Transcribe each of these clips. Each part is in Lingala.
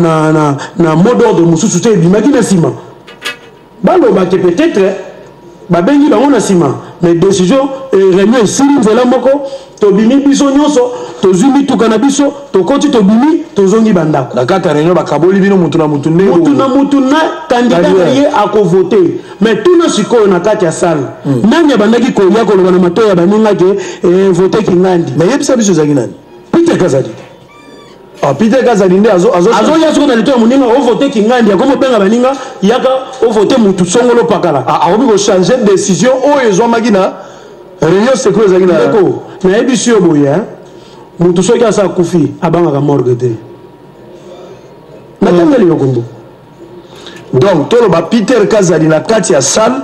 na mot d'ordre mususu te bimaki na sima baloba ke peut-être babengi bango na sima mais décision réunion esili nzela moko tobimi biso nyonso tozwi mituka na biso tokoti tobimi tozongi bandako na kati ya réunion bakaboli bino mutu na mutu na candidat na ye akovote mais tuna sikoyo na kati ya salle nani abandaki kolia koloba na matoi ya baninga ke vote kingandi mais yebisa biso ezalaki nani Peter Kazadi. Peter Kazadi nde azo yaso na lito ya muninga o vote kingandi akomo benga baninga yaka o vote mutu songolo pakala akomi ko changer décision oyo ezwamaki na réunion secret ezalaki na ko na ebisi yo boye mutu soki asa kufi abangaka morgue te natangeli yokombo donc toloba Peter Kazadi na kati ya salle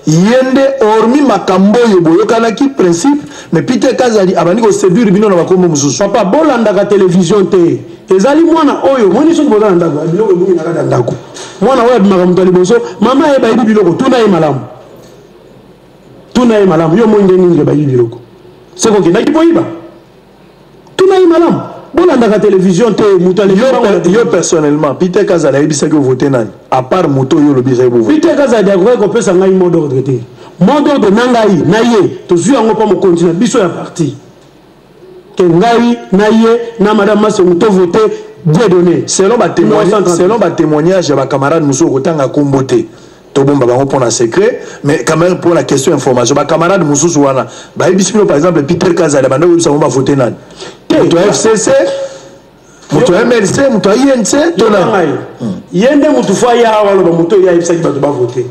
yende hormis makambo yo boyokanaki principe mais Peter Kazadi abandi ko séduire bino na bakombo mususu papa bolandaka télévision te ezali mwana oyo moni soki bozala ndako biloko ebungi na kati ya ndako mwana oyo abimaka moto ya liboso mama ye bayibi biloko tuna ye malamu yo moi nde nini bayibi biloko seko okendaki boyiba tuna ye malamu bolandaka télévision te moto yo personnellement Peter Kazadi ayebisaki ovote nani à part moto oyo olobi ezali bovote Peter Kazadi akokaki kopesa ngai mot d'ordre te mot d'ordre na ngai na ye tozwi yango mpo mokonzi na biso ya parti ke ngai na ye na madame Masengo tovote Dieu donné selon témoignage ya bacamarade mosusu okotanga kombo te tobomba bango mpona secret mais quand même pour la question information bacamarade mosusu wana bayebisi bino par exemple Peter Kazadi banda oyebisa bango bavote nani moto ya FCC moto ya MLC moto ya INC tona ye nde motu fo aya awa aloba moto oyo ayebisaki bato bavote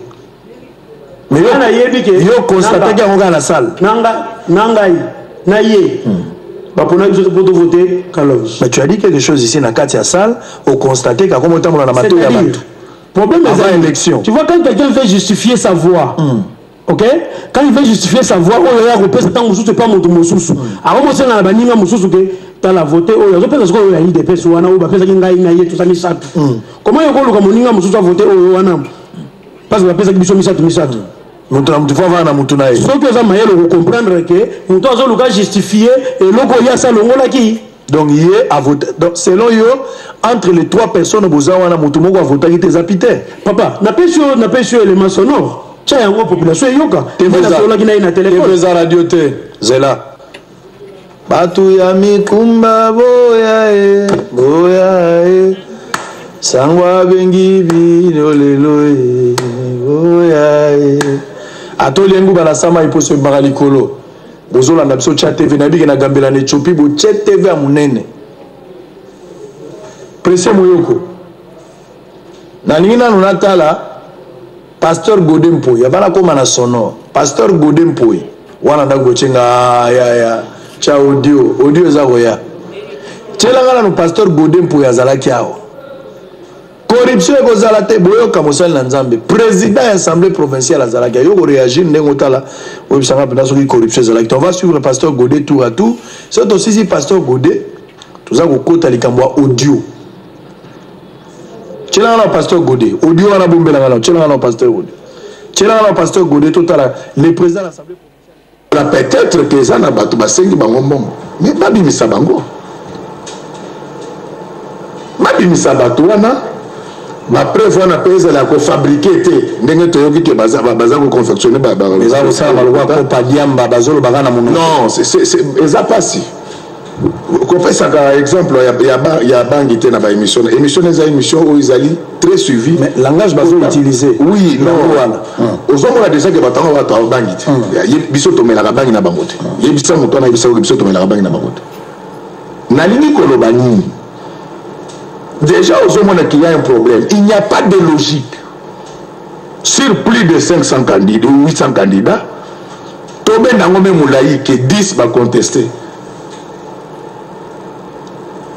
mais yo constataki yango kaka na salle na ngai na ye bapona biso te poto voter Kalonzo. Mais tu as dit quelque chose ici na kati ya salle au constater ka comme autant na mato ya bato problème avant élection. Tu vois quand quelqu'un veut justifier sa voix OK quand il veut justifier sa voix oyo ya repesa tant mususu pas moto mususu akomosa na baninga mususu ke tala voter oyo azopesa siko oyo ya IDPS wana oyo bapesa ngai na ye tosami satu comment yokoluka moninga mususu a voter oyo wana parce que bapesa biso misatu mutu na mutu fo avana mutu na ye soki oza mayele okocomprendre ke mutu azoluka justifier eloko ye asalongolaki donc ye a voté donc selon yo entre les trois personnes boza wana mutu moko avotaki te eza Peter papa napesi yo élément sonore tia yango population eyoka nasolaki na ye na téléphone eza radio te zela batu ya mikumba boya e sangwa bengi bino lelo e boya e atoliengu bana sama iposo baka likolo bozolanda biso tya TV na bike na gambela na Ethiopie bo tya TV ya munene presse moyoko nalingi nanu natala pasteur Godempo ya bana koma na sonore pasteur Godempo wana ndako chenga ya cha audio eza koya tjelanga nanu pasteur Godempo ya zalaki awo corruption ekozala te boyoka mosali na nzambe président ya assemblée provinciale azalaki ayoko réagir ndenge otala oyebisanga mpena soki corruption ezalaki on va suivre pasteur Godé tour à tour so tosisi pasteur Godé toza kokota likambo ya audio tjelanga na pasteur Godé audio wana bombelanga na tjelanga na pasteur Godé tjelanga na pasteur Godé totala le président de l'assemblée provinciale peut-être que eza na bato basengi bango mbongo mais babimisa bango babimisa bato wana ma preuve wana pe ezala ko fabriquer te ndenge toyoki ke baza ko confectionner eza ko sala malwa ko pa diamba bazolo bagana muno non c'est eza pasi ko pesa ka exemple ya bangi te na ba émission eza émission o izali très suivi mais langage bazolo utiliser oui non wana ozomona déjà que batango bato bangi te biso to melaka bangi na bango te yebisa moto na yebisa ko biso to melaka bangi na bango te nalingi koloba nini. Déjà, aux hommes qu'il y a un problème. Il n'y a pas de logique. Sur plus de 500 candidats ou 800 candidats, Tobé Nangome Moulaï que 10 va contester.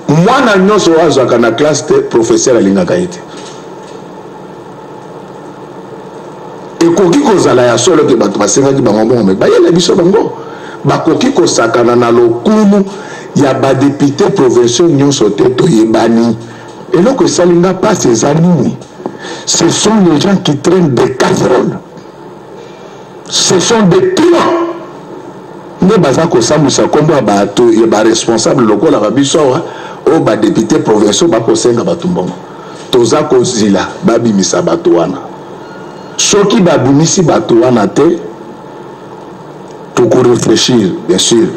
Moi, je suis dans la classe de professeur à l'Ingakaïté. Et koki kozala ya solo ke bato basenga ki bango mais ba yele biso bango ba koki ko sakana na lokumu ya ba député provinciaux nyonso te to yebani. Et donc, ça n'a pas ses amis. Ce sont les gens qui traînent des casseroles. Ce sont des clients. Ne baza ko samusa kombo bato et ba responsable lokola ba biso o ba député provinciaux ba kosenga batumbongo toza kozila babimisa bato wana soki babimisi bato wana te toko réfléchir bien sûr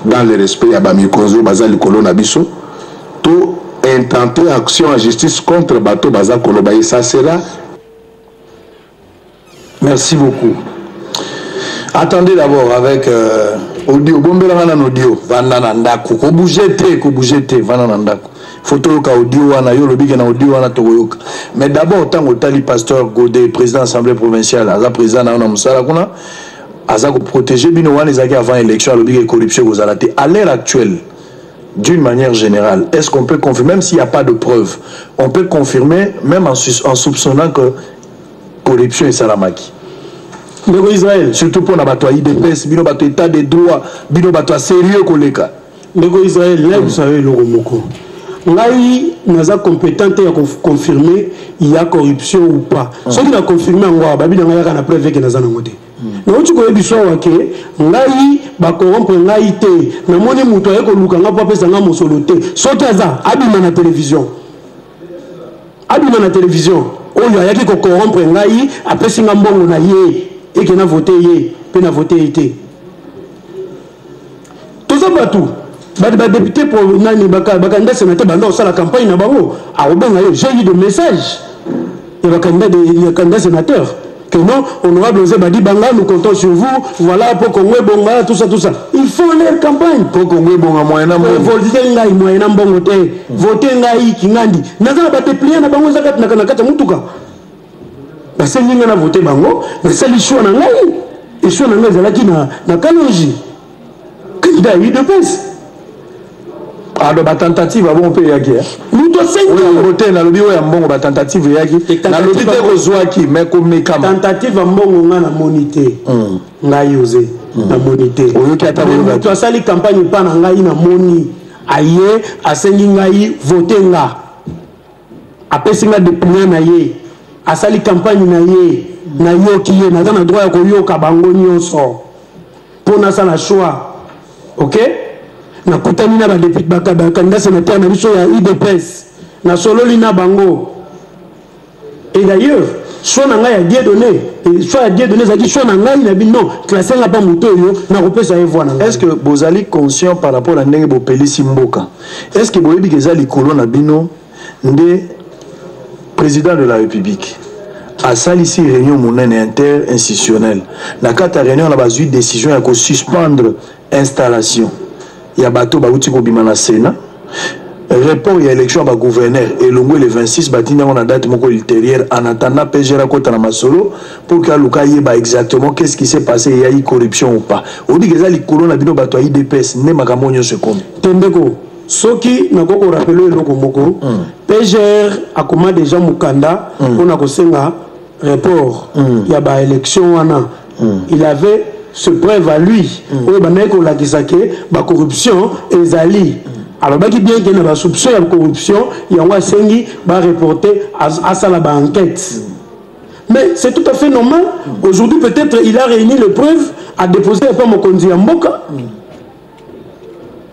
dans le respect ya bamikonzo baza likolo na biso to intenter action en justice contre bato baza koloba et ça sera. Merci beaucoup. Attendez d'abord avec audio bombela na audio vanda na ndako ko bouger te vanda na ndako photo ka audio wana yo lobike na audio wana tokoyoka mais d'abord tango tali pasteur Godé président assemblée provinciale aza président na musala kuna aza ko protéger bino wana ezaki avant élection lobike corruption kozala te à l'heure actuelle d'une manière générale est-ce qu'on peut confirmer même s'il n'y a pas de preuve on peut confirmer même en soupçonnant que corruption et salamaki Ndeko Israël surtout pour na bato ya IDPS bino bato état de droit bino bato sérieux koleka Ndeko Israël là vous savez le moko ngai naza compétente ya confirmer il y a corruption ou pas ce qui a confirmé ngwa babi na ngai kana preuve que naza na ngote na uti ko yebiso wake ngai ba corrompre ngai te na moni muto ayeko luka nga pa pesa nga mosolo te soki aza abima na télévision oyo ayaki ko corrompre ngai apesi nga mbongo na ye et qui n'a voté yé, puis n'a voté été. Tout ça partout. Les députés pour les sénateurs, dans la campagne, j'ai eu des messages. Il y a des candidats sénateurs. Que non, honorable Osé Badi Banga, nous comptons sur vous. Voilà, pour qu'on ait bon, tout ça, tout ça. Il faut les campagnes. Pour qu'on ait bon, moyen moyen voter, voter ngai, kingandi. N'a pas de plié, n'a pas de zakat, n'a pas de mutuka. Parce que nous avons voté bango, mais c'est l'issue na ngai. L'issue na ngai zalaki na Kalonji. Candidat UDPS. Alors ba tentative avant payer yaki. Nous doit voter na lobi oya mbongo ba tentative yaki. Na lobi te kozwaki mais comme kama. Tentative mbongo nga na monité. Ngai osé na monité. Oyoki ata boyoka. Tu as sali campagne pa na ngai na moni. Aye asengi ngai voter nga. Apesi nga député na ye. Asali campagne na ye na yoki ye na na droit ya koyoka bango nyonso pona sala choix OK na kutani na ba député ba candidat sénateur na biso ya IDPS na sololi na bango et d'ailleurs soit na ngai ya Dieu donné soit ya Dieu donné zaki soit na ngai na bino classé na pas moto yo na kopesa ye voix na. Est-ce que bozali conscient par rapport à ndenge bo pelisi mboka est-ce que boyebi ke zali kolo na bino nde président de la République a sali ici réunion monnaie inter-institutionnelle. Dans la réunion, on a eu une décision de suspendre l'installation. Il y a bateau qui est au Sénat. Report, il y a élection à gouverneur. Et le 26, on a date ultérieure en attendant PGR à Masolo pour que Luka yeba exactement qu'est-ce qui s'est passé, il y a eu corruption ou pas. On dit que les colons ont bateau IDPS, ne makamonyo se comme. Tendeko. Soki na koko rappelé loko moko PGR akoma déjà mukanda on a kosenga report ya ba élection wana il avait ce preuve à lui oyo baneko la kisake ba corruption ezali alors baki bien que na ba soupçon ya corruption ya wa sengi ba reporter à ça la enquête mais c'est tout à fait normal aujourd'hui peut-être il a réuni les preuves à déposer pas mokonzi ya mboka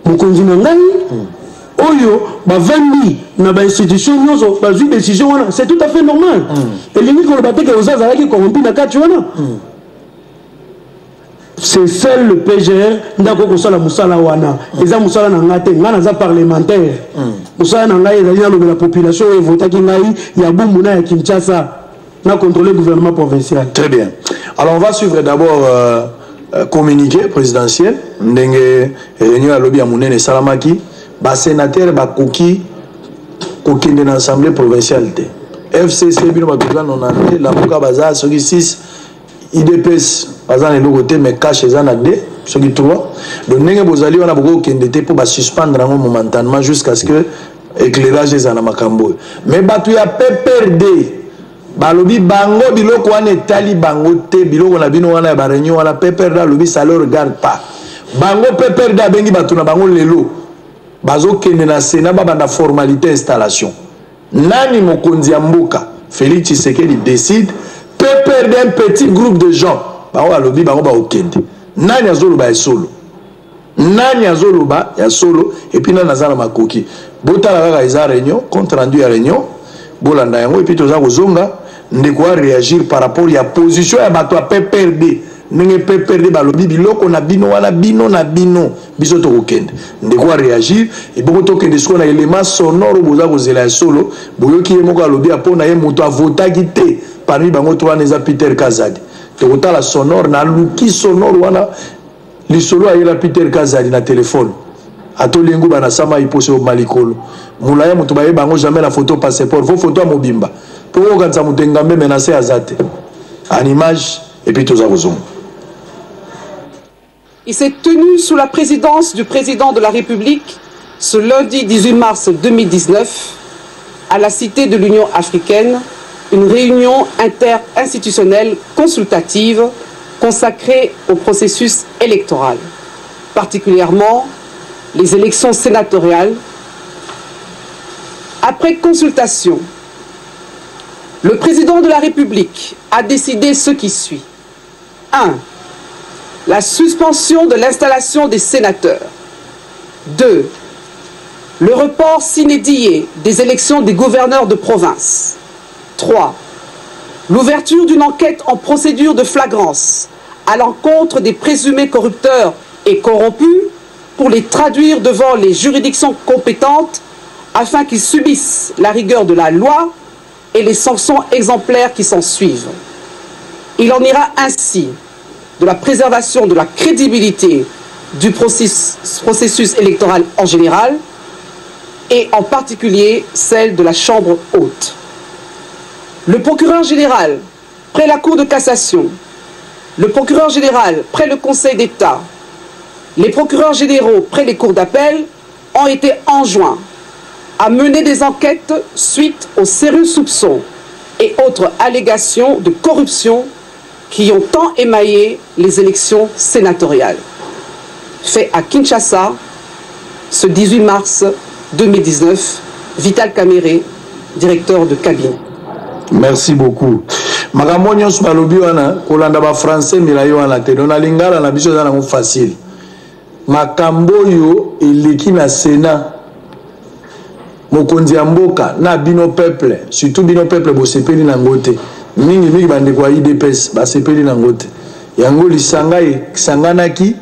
mokonzi na ngai oyo ba 20 na ba institution nyoso ba une décision wana c'est tout à fait normal et les nico ba teke ozaza qui corrompu na kati wana c'est seul le PGR ndako ko sala musala wana eza musala na ngate ngana za parlementaire musala na ngai ezali na la population et voter ki ngai ya bumu na ya Kinshasa na contrôler le gouvernement provincial. Très bien. Alors on va suivre d'abord communiqué présidentiel ndenge réunion à lobby à monene salamaki ba sénateur ba koki kokende na assemblée provinciale te FCC bino ba toka nonante la boka baza soki 6 IDPS baza na logoté mais cash eza na 2 soki 3 donc ndenge bozali wana boko kende te pour ba suspendre ngo momentanément jusqu'à ce que éclairage eza na makambo mais batu ya PPRD balobi bango biloko wana etali bango te biloko na bino wana ya ba réunion wana PPRD lobi ça le regarde pas bango PPRD abengi batu na bango lelo bazo kende na Sénat banda formalité installation nani mokonzi ya mboka Félix Tshisekedi décide peut perdre un petit groupe de gens bango alobi bango ba okende nani azolo ba solo nani azoloba ya solo et puis nani azala makoki botala kaka eza réunion compte rendu ya réunion bolanda yango et puis toza kozonga ndeko a réagir par rapport ya position ya bato a PPRD ndenge PPRD balobi biloko na bino wana bino na bino biso tokokende ndeko a réagir et boko tokende siko na élément sonore boza kozela ya solo boyoki ye moko alobi apona ye moto avotaki te parmi bango to wana eza Peter Kazadi tokotala sonore na luki sonore wana lisolo ayela Peter Kazadi na téléphone atolingo bana sama ipose au malikolo mulaya mutu baye bango jamais la photo passeport vos photo mobimba pour okanza mutengambe menacé azate en image et puis tous avons. Il s'est tenu sous la présidence du président de la République ce lundi 18 mars 2019 à la Cité de l'Union africaine une réunion interinstitutionnelle consultative consacrée au processus électoral, particulièrement les élections sénatoriales. Après consultation, le président de la République a décidé ce qui suit. 1. La suspension de l'installation des sénateurs. 2. Le report sine die des élections des gouverneurs de province. 3. L'ouverture d'une enquête en procédure de flagrance à l'encontre des présumés corrupteurs et corrompus pour les traduire devant les juridictions compétentes afin qu'ils subissent la rigueur de la loi et les sanctions exemplaires qui s'en suivent. Il en ira ainsi de la préservation de la crédibilité du processus électoral en général et en particulier celle de la Chambre haute. Le procureur général, près la Cour de cassation, le procureur général, près le Conseil d'État, les procureurs généraux, près les cours d'appel, ont été enjoints à mener des enquêtes suite aux sérieux soupçons et autres allégations de corruption qui ont tant émaillé les élections sénatoriales. Fait à Kinshasa, ce 18 mars 2019, Vital Kamerhe, directeur de cabinet. Merci beaucoup. Makambo nyonso balobi wana kolanda ba français milayo wana te dona lingala na biso zana facile. Makambo yo eleki na Sénat mokonzi ya mboka na bino peuple surtout bino peuple bosepeli na ngote mingi bande kwa IDPS basepeli na ngote yango lisanga sanganaki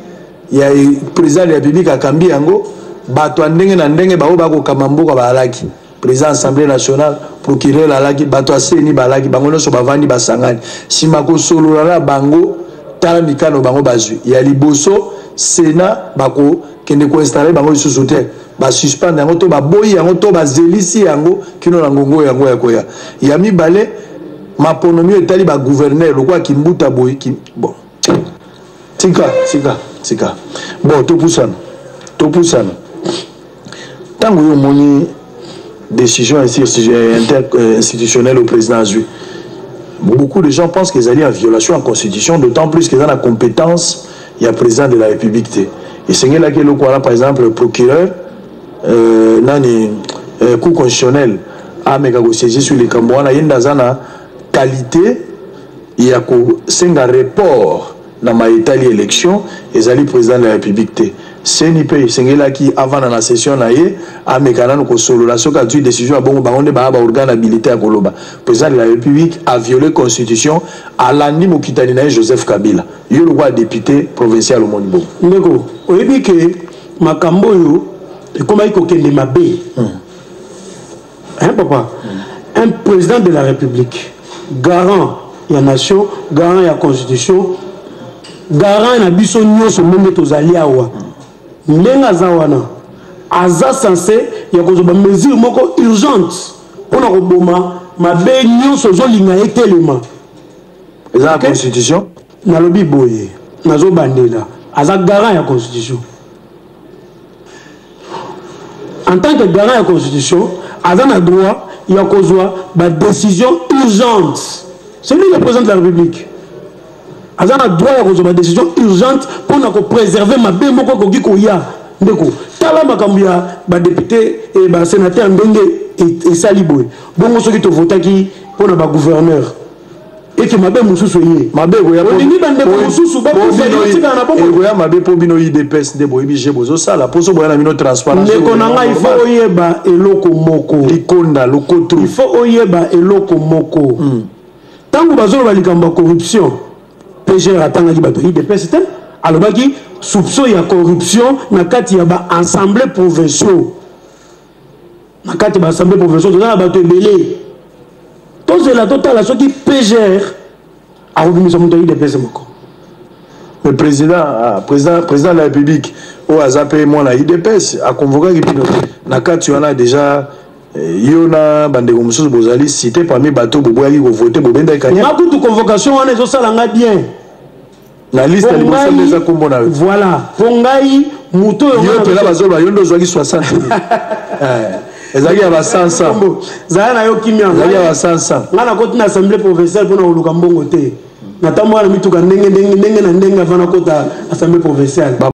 ya président de la République akambi yango bato ndenge na ndenge bao bako kamamboka balaki président assemblée nationale procureur alaki bato aseni balaki bango nyonso bavandi basangani simako solo na bango tala mikano bango bazwi ya liboso Sénat bako kende ko installer bango lisusu te ba suspendre yango to ba boyi yango to ba zelisi yango kino na ngongo yango ya koya ya mibale maponomi etali ba gouverneur lokwa kimbuta boyi ki bon tika bon to pusana tango yo moni décision institutionnelle au président Azui. Beaucoup de gens pensent qu'ils allaient en violation en constitution, d'autant plus qu'ils ont la compétence, il y a le président de la République. Et c'est là que le par exemple, le procureur, cour constitutionnel, a saisi sur les Cambouana, il y a une qualité, il y a un report dans ma élection, et ils allaient président de la République. C'est une pays, c'est là qui avant la session naie a mécanisme ko solo la soka tu décision bon ba on ba organe habilité à Koloba. Président de la République a violé constitution à l'anime okitani na Joseph Kabila. Yo le roi député provincial au Monibo. Ndeko, oyebi ke makambo yo e koma iko kende mabe. Hein papa? Un président de la République garant ya nation, garant ya constitution, garant na biso nyonso meme tozali awa. Nenga zawana aza censé ya kozoba mesure moko urgente pona koboma mabe nyonso zolinga etelema eza constitution na lobi boye nazo bandela aza garant ya constitution en tant que garant ya constitution aza na droit ya kozwa ba décision urgente. C'est lui le président de la République. Azana droit à une décision urgente pour préserver ma bé moko koki koya ndeko tala makambia ba député et ba sénateur ndenge et saliboy bongo soki to votaki pour na ba gouverneur et que mabe mususu yé mabe ko ya olingi bande ko mususu ba ko tika na bongo ko ya mabe po bino IDPS de boyebi je bozo sala poso boya na bino transparence ne konanga il faut oyeba eloko moko likonda lokotru il faut oyeba eloko moko tango bazolo balikamba corruption PGR atanga ki bato IDPS te alobaki soupçon ya corruption na kati ya ba assemblée provinciaux na kati ba assemblée provinciaux na bato ebele tozela totala soki PGR arobimisa moto IDPS moko. Le président de la République au Azapé moi na IDPS a convoqué qui na kati wana déjà yona bandeko mususu bozali cité parmi bateau boboyaki ko voter bobenda kanya na kutu convocation wana ezo sala nga bien na liste ya liboso des akombo na voilà pongai muto yo pela bazolo yondo zwaki 60 ezaki ya ba 500 zala na yo kimia ezaki ya ba 500 ngana koti na assemblée provinciale pona oluka mbongo te na tambo na mituka ndenge na ndenge avana kota assemblée provinciale